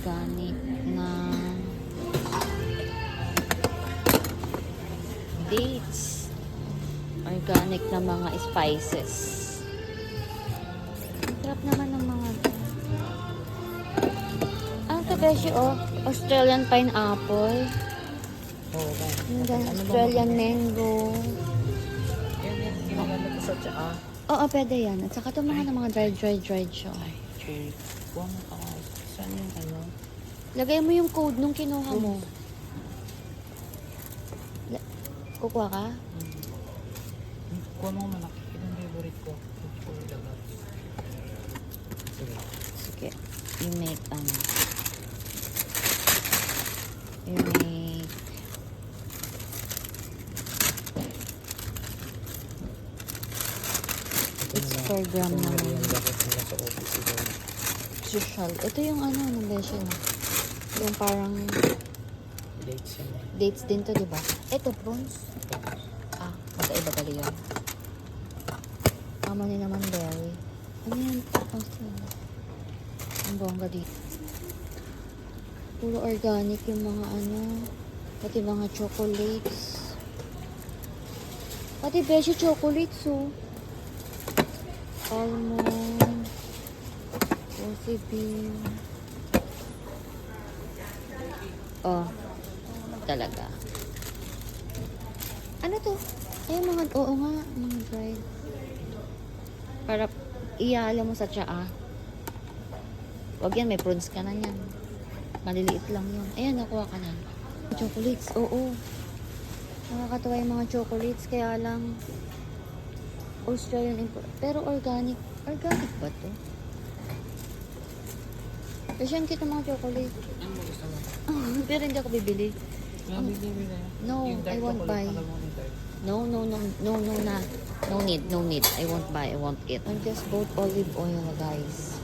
organic na dates. Organic na mga spices. Sarap naman ng mga beshi, oh, Australian pineapple. Oo, Australian mango. yan, ginagamit ko sa tsaa. Oo, pwede yan. At saka ito mga dried siya. Ay, cherry. Huwag mo ka. Saan yung ano? Lagay mo yung code nung kinuha mo. Kukuha ka? Kuha mo malaki. Ito ang favorite ko. For the gods. Sige. Sige. You make, you make it's per gram naman. Yung jacket nila sa office ito. Social. Ito yung ng beshi na. Yung parang Dates yan eh. dates din to, di ba? Ito, prawns. Magkaiba pala yun. Tama ni naman berry. Ano yan? Ang bongga dito. Puro organic yung mga pati mga chocolates. Pati beshi chocolates, oh. Almond. Coffee bean. Oh. Talaga. Ano to? Ay, oo nga, mga dried. Para iala mo sa tsaa. Wag yan, may prawns ka na yan. Maliliit lang yun. Ayan, nakuha ka na. Chocolates, oo. Nakakatawa yung mga chocolates, kaya lang Australian import. Pero organic. Organic ba to? Kasi ang cute ng mga chocolate. Ano mo gusto mo? Pero hindi ako bibili. Bibili na yan. No, Yung dark I won't chocolate, buy. alam mo yung dark. No na. No need. I won't buy. I won't eat. I just bought olive oil, guys.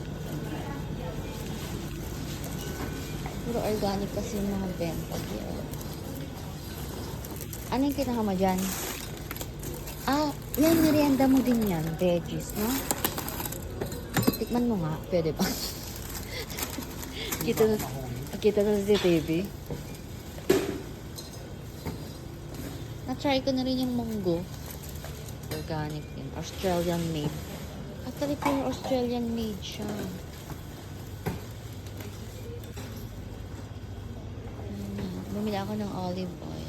Puro organic kasi yung mga benta here. Ano yung kinaka mo dyan? Yan, merienda mo din yan. Veggies, no? Tikman mo nga. Pwede ba? Kita na sa TV. Na-try ko na rin yung munggo. Organic din. Australian made. Actually, pure Australian made siya. Bumili ako ng olive oil.